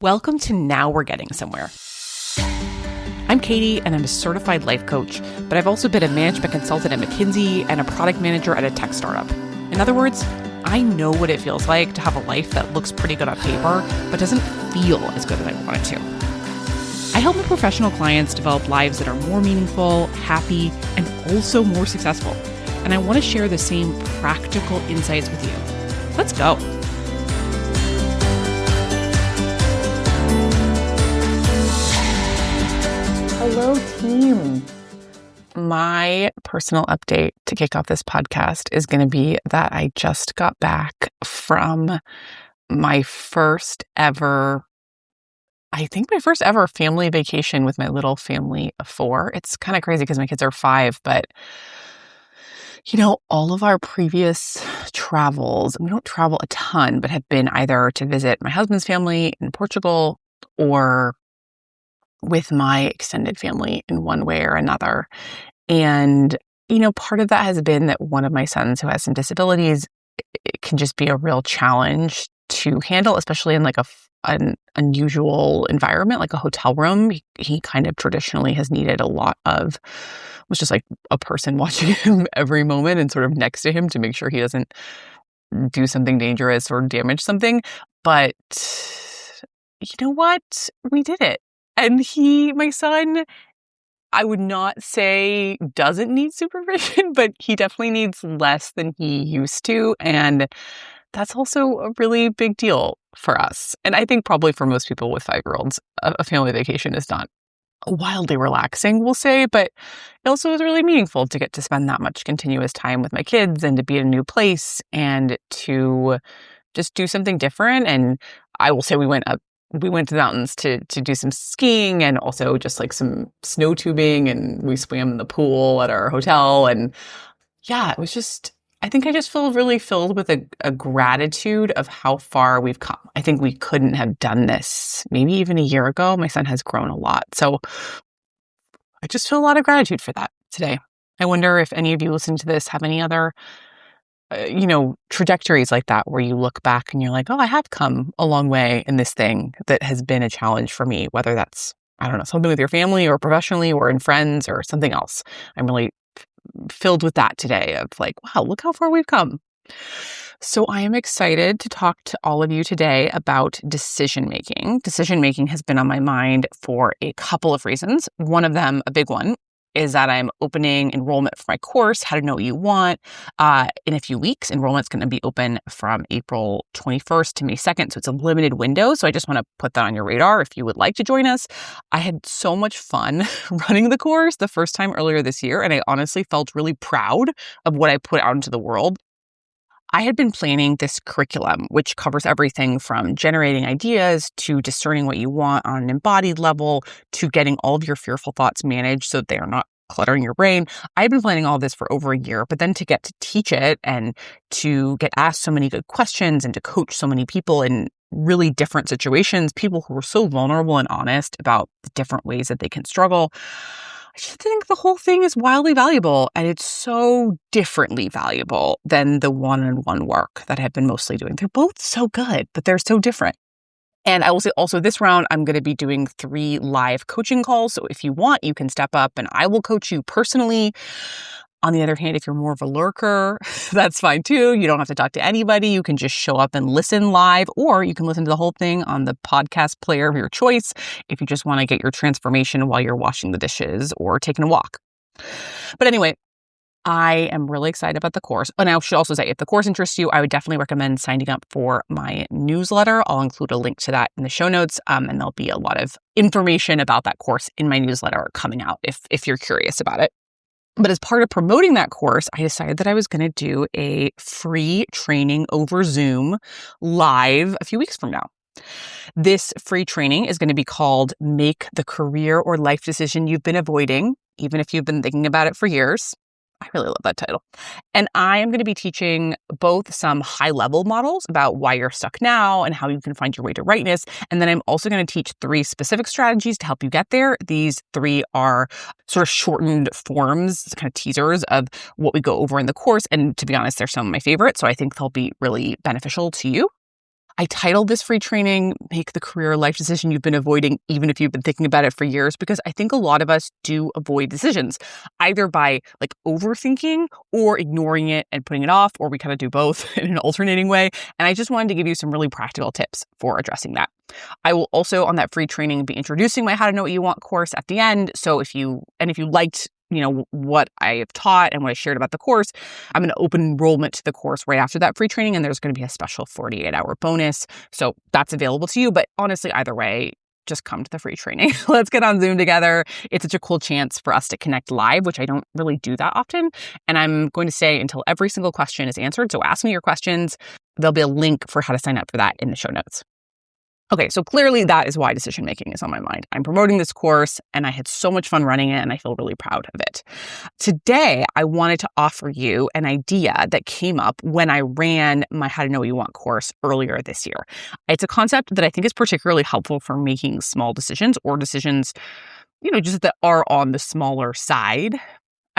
Welcome to Now We're Getting Somewhere. I'm Katie, and I'm a certified life coach, but I've also been a management consultant at McKinsey and a product manager at a tech startup. In other words, I know what it feels like to have a life that looks pretty good on paper, but doesn't feel as good as I want it to. I help my professional clients develop lives that are more meaningful, happy, and also more successful. And I want to share the same practical insights with you. Let's go. Hello, team. My personal update to kick off this podcast is going to be that I just got back from my first ever family vacation with my little family of 4. It's kind of crazy because my kids are 5, but all of our previous travels, we don't travel a ton, but have been either to visit my husband's family in Portugal or with my extended family in one way or another. And, part of that has been that one of my sons who has some disabilities, it can just be a real challenge to handle, especially in like an unusual environment, like a hotel room. He kind of traditionally has needed a lot of, was just like a person watching him every moment and sort of next to him to make sure he doesn't do something dangerous or damage something. But you know what? We did it. And my son, I would not say doesn't need supervision, but he definitely needs less than he used to. And that's also a really big deal for us. And I think probably for most people with 5-year-olds, a family vacation is not wildly relaxing, we'll say, but it also is really meaningful to get to spend that much continuous time with my kids and to be in a new place and to just do something different. And I will say we went to the mountains to do some skiing and also just like some snow tubing, and we swam in the pool at our hotel. And yeah, it was just, I think I just feel really filled with a gratitude of how far we've come. I think we couldn't have done this maybe even a year ago. My son has grown a lot. So I just feel a lot of gratitude for that today. I wonder if any of you listening to this have any other trajectories like that where you look back and you're like, oh, I have come a long way in this thing that has been a challenge for me, whether that's, I don't know, something with your family or professionally or in friends or something else. I'm really filled with that today of like, wow, look how far we've come. So I am excited to talk to all of you today about decision making. Decision making has been on my mind for a couple of reasons. One of them, a big one, is that I'm opening enrollment for my course, How to Know What You Want, in a few weeks. Enrollment's going to be open from April 21st to May 2nd, so it's a limited window. So I just want to put that on your radar if you would like to join us. I had so much fun running the course the first time earlier this year, and I honestly felt really proud of what I put out into the world. I had been planning this curriculum, which covers everything from generating ideas to discerning what you want on an embodied level to getting all of your fearful thoughts managed so that they are not cluttering your brain. I've been planning all this for over a year, but then to get to teach it and to get asked so many good questions and to coach so many people in really different situations, people who are so vulnerable and honest about the different ways that they can struggle, I just think the whole thing is wildly valuable, and it's so differently valuable than the one-on-one work that I've been mostly doing. They're both so good, but they're so different. And I will say also this round, I'm going to be doing 3 live coaching calls. So if you want, you can step up and I will coach you personally. On the other hand, if you're more of a lurker, that's fine too. You don't have to talk to anybody. You can just show up and listen live, or you can listen to the whole thing on the podcast player of your choice if you just want to get your transformation while you're washing the dishes or taking a walk. But anyway, I am really excited about the course. And I should also say, if the course interests you, I would definitely recommend signing up for my newsletter. I'll include a link to that in the show notes, and there'll be a lot of information about that course in my newsletter coming out if you're curious about it. But as part of promoting that course, I decided that I was going to do a free training over Zoom live a few weeks from now. This free training is going to be called Make the Career or Life Decision You've Been Avoiding, even if you've been thinking about it for years. I really love that title. And I am going to be teaching both some high-level models about why you're stuck now and how you can find your way to rightness. And then I'm also going to teach 3 specific strategies to help you get there. These 3 are sort of shortened forms, kind of teasers of what we go over in the course. And to be honest, they're some of my favorites. So I think they'll be really beneficial to you. I titled this free training, Make the Career Life Decision You've Been Avoiding, even if you've been thinking about it for years, because I think a lot of us do avoid decisions, either by like overthinking or ignoring it and putting it off, or we kind of do both in an alternating way. And I just wanted to give you some really practical tips for addressing that. I will also, on that free training, be introducing my How to Know What You Want course at the end. So if you liked what I have taught and what I shared about the course, I'm going to open enrollment to the course right after that free training, and there's going to be a special 48-hour bonus. So that's available to you. But honestly, either way, just come to the free training. Let's get on Zoom together. It's such a cool chance for us to connect live, which I don't really do that often. And I'm going to stay until every single question is answered. So ask me your questions. There'll be a link for how to sign up for that in the show notes. Okay, so clearly that is why decision making is on my mind. I'm promoting this course and I had so much fun running it and I feel really proud of it. Today, I wanted to offer you an idea that came up when I ran my How to Know What You Want course earlier this year. It's a concept that I think is particularly helpful for making small decisions or decisions, just that are on the smaller side.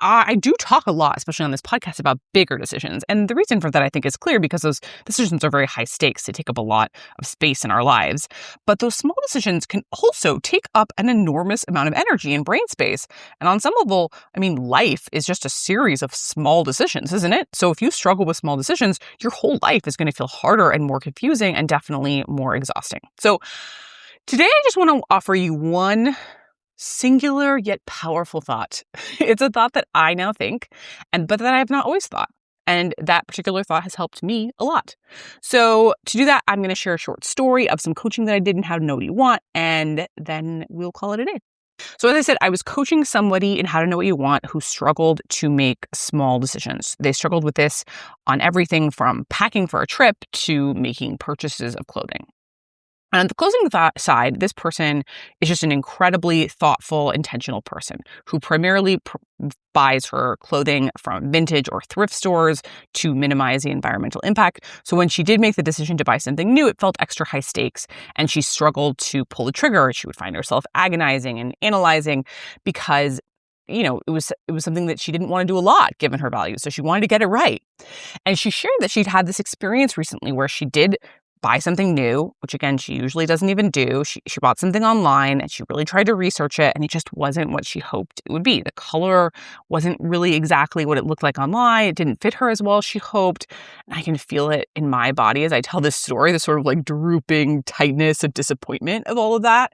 I do talk a lot, especially on this podcast, about bigger decisions. And the reason for that, I think, is clear because those decisions are very high stakes. They take up a lot of space in our lives. But those small decisions can also take up an enormous amount of energy and brain space. And on some level, life is just a series of small decisions, isn't it? So if you struggle with small decisions, your whole life is going to feel harder and more confusing and definitely more exhausting. So today, I just want to offer you one singular yet powerful thought. It's a thought that I now think, but that I have not always thought. And that particular thought has helped me a lot. So to do that, I'm going to share a short story of some coaching that I did in How to Know What You Want, and then we'll call it a day. So as I said, I was coaching somebody in How to Know What You Want who struggled to make small decisions. They struggled with this on everything from packing for a trip to making purchases of clothing. On the closing side, this person is just an incredibly thoughtful, intentional person who primarily buys her clothing from vintage or thrift stores to minimize the environmental impact. So when she did make the decision to buy something new, it felt extra high stakes and she struggled to pull the trigger. She would find herself agonizing and analyzing because it was something that she didn't want to do a lot given her values. So she wanted to get it right. And she shared that she'd had this experience recently where she did buy something new, which again, she usually doesn't even do. She bought something online and she really tried to research it and it just wasn't what she hoped it would be. The color wasn't really exactly what it looked like online. It didn't fit her as well as she hoped. And I can feel it in my body as I tell this story, the sort of like drooping tightness of disappointment of all of that.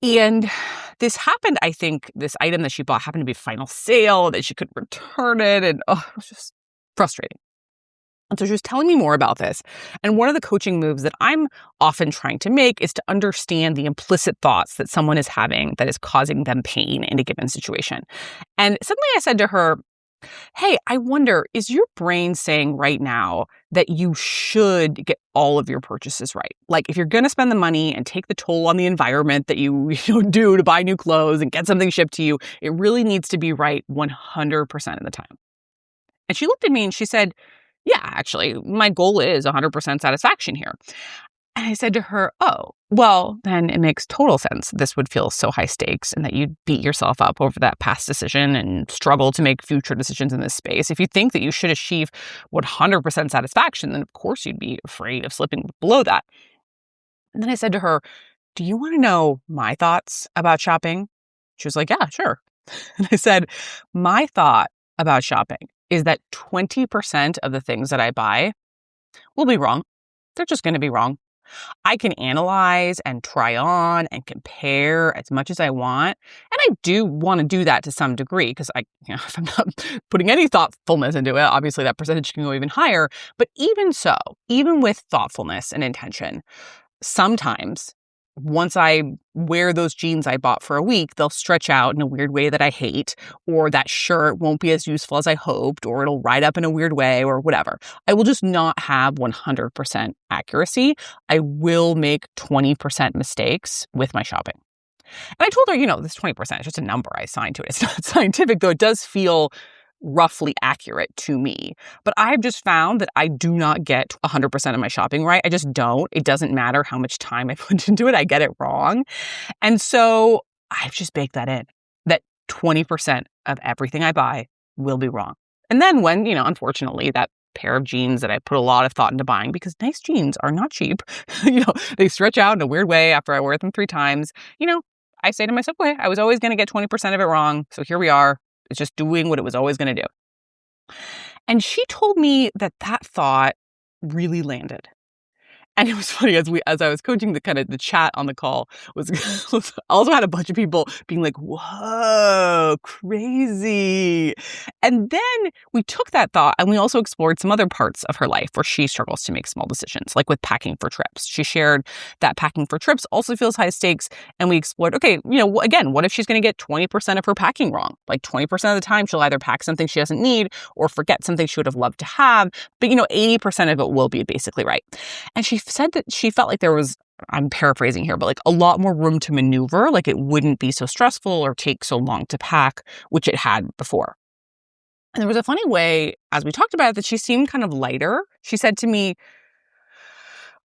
And this happened, I think, this item that she bought happened to be final sale, that she couldn't return it. And it was just frustrating. And so she was telling me more about this. And one of the coaching moves that I'm often trying to make is to understand the implicit thoughts that someone is having that is causing them pain in a given situation. And suddenly I said to her, hey, I wonder, is your brain saying right now that you should get all of your purchases right? Like if you're going to spend the money and take the toll on the environment that you do to buy new clothes and get something shipped to you, it really needs to be right 100% of the time. And she looked at me and she said, yeah, actually, my goal is 100% satisfaction here. And I said to her, oh, well, then it makes total sense. This would feel so high stakes and that you'd beat yourself up over that past decision and struggle to make future decisions in this space. If you think that you should achieve 100% satisfaction, then of course you'd be afraid of slipping below that. And then I said to her, do you want to know my thoughts about shopping? She was like, yeah, sure. And I said, my thought about shopping is that 20% of the things that I buy will be wrong. They're just going to be wrong. I can analyze and try on and compare as much as I want. And I do want to do that to some degree because if I'm not putting any thoughtfulness into it, obviously that percentage can go even higher. But even so, even with thoughtfulness and intention, sometimes once I wear those jeans I bought for a week, they'll stretch out in a weird way that I hate, or that shirt won't be as useful as I hoped, or it'll ride up in a weird way, or whatever. I will just not have 100% accuracy. I will make 20% mistakes with my shopping. And I told her, this 20% is just a number I assigned to it. It's not scientific, though it does feel roughly accurate to me. But I've just found that I do not get 100% of my shopping right. I just don't. It doesn't matter how much time I put into it. I get it wrong. And so I've just baked that in, that 20% of everything I buy will be wrong. And then when, unfortunately, that pair of jeans that I put a lot of thought into buying because nice jeans are not cheap. They stretch out in a weird way after I wear them 3 times. I say to myself, okay, I was always going to get 20% of it wrong. So here we are. It's just doing what it was always going to do. And she told me that thought really landed. And it was funny as I was coaching the chat on the call was also had a bunch of people being like, whoa, crazy. And then we took that thought and we also explored some other parts of her life where she struggles to make small decisions, like with packing for trips. She shared that packing for trips also feels high stakes. And we explored, okay, again, what if she's going to get 20% of her packing wrong? Like 20% of the time, she'll either pack something she doesn't need or forget something she would have loved to have. But 80% of it will be basically right. And she said that she felt like there was, I'm paraphrasing here, but like a lot more room to maneuver, like it wouldn't be so stressful or take so long to pack, which it had before. And there was a funny way, as we talked about it, that she seemed kind of lighter. She said to me,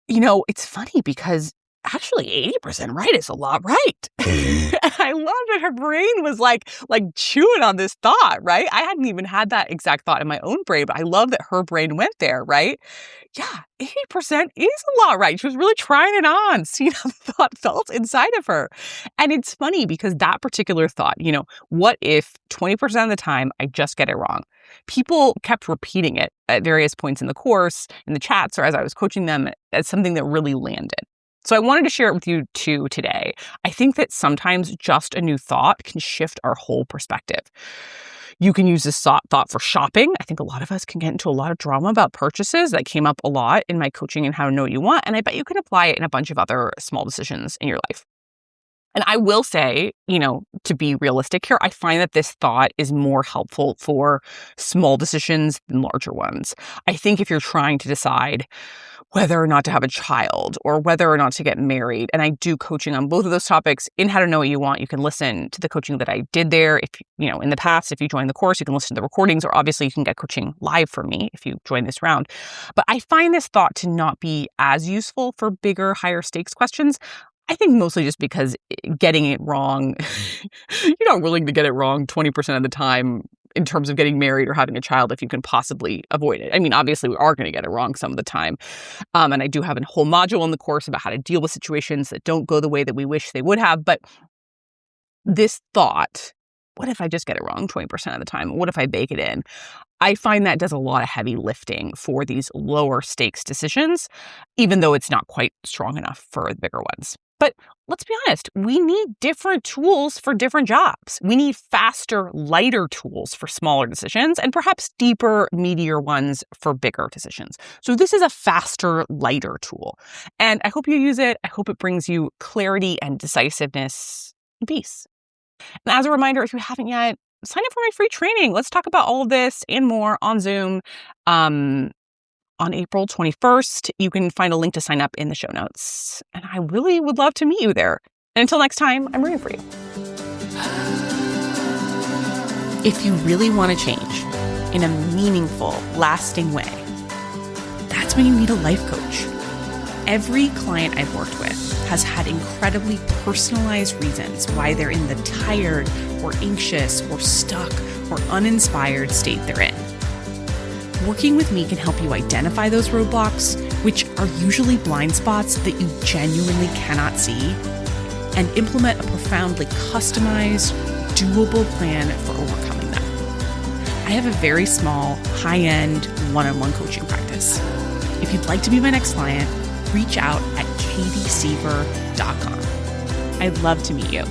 it's funny because actually 80% right is a lot right. And I love that her brain was like chewing on this thought, right? I hadn't even had that exact thought in my own brain, but I love that her brain went there, right? Yeah, 80% is a lot right. She was really trying it on, seeing how the thought felt inside of her. And it's funny because that particular thought, what if 20% of the time I just get it wrong? People kept repeating it at various points in the course, in the chats, or as I was coaching them as something that really landed. So I wanted to share it with you too today. I think that sometimes just a new thought can shift our whole perspective. You can use this thought for shopping. I think a lot of us can get into a lot of drama about purchases. That came up a lot in my coaching and how to know what you want. And I bet you can apply it in a bunch of other small decisions in your life. And I will say, to be realistic here, I find that this thought is more helpful for small decisions than larger ones. I think if you're trying to decide whether or not to have a child or whether or not to get married, and I do coaching on both of those topics in How to Know What You Want, you can listen to the coaching that I did there. If, in the past, if you join the course, you can listen to the recordings, or obviously you can get coaching live from me if you join this round. But I find this thought to not be as useful for bigger, higher stakes questions. I think mostly just because getting it wrong, you're not willing to get it wrong 20% of the time in terms of getting married or having a child if you can possibly avoid it. I mean, obviously we are going to get it wrong some of the time. And I do have a whole module in the course about how to deal with situations that don't go the way that we wish they would have. But this thought, what if I just get it wrong 20% of the time? What if I bake it in? I find that does a lot of heavy lifting for these lower stakes decisions, even though it's not quite strong enough for the bigger ones. But let's be honest, we need different tools for different jobs. We need faster, lighter tools for smaller decisions and perhaps deeper, meatier ones for bigger decisions. So this is a faster, lighter tool. And I hope you use it. I hope it brings you clarity and decisiveness and peace. And as a reminder, if you haven't yet, sign up for my free training. Let's talk about all of this and more on Zoom. On April 21st, you can find a link to sign up in the show notes. And I really would love to meet you there. And until next time, I'm rooting for you. If you really want to change in a meaningful, lasting way, that's when you need a life coach. Every client I've worked with has had incredibly personalized reasons why they're in the tired or anxious or stuck or uninspired state they're in. Working with me can help you identify those roadblocks, which are usually blind spots that you genuinely cannot see, and implement a profoundly customized, doable plan for overcoming them. I have a very small, high-end, one-on-one coaching practice. If you'd like to be my next client, reach out at katiesiever.com. I'd love to meet you.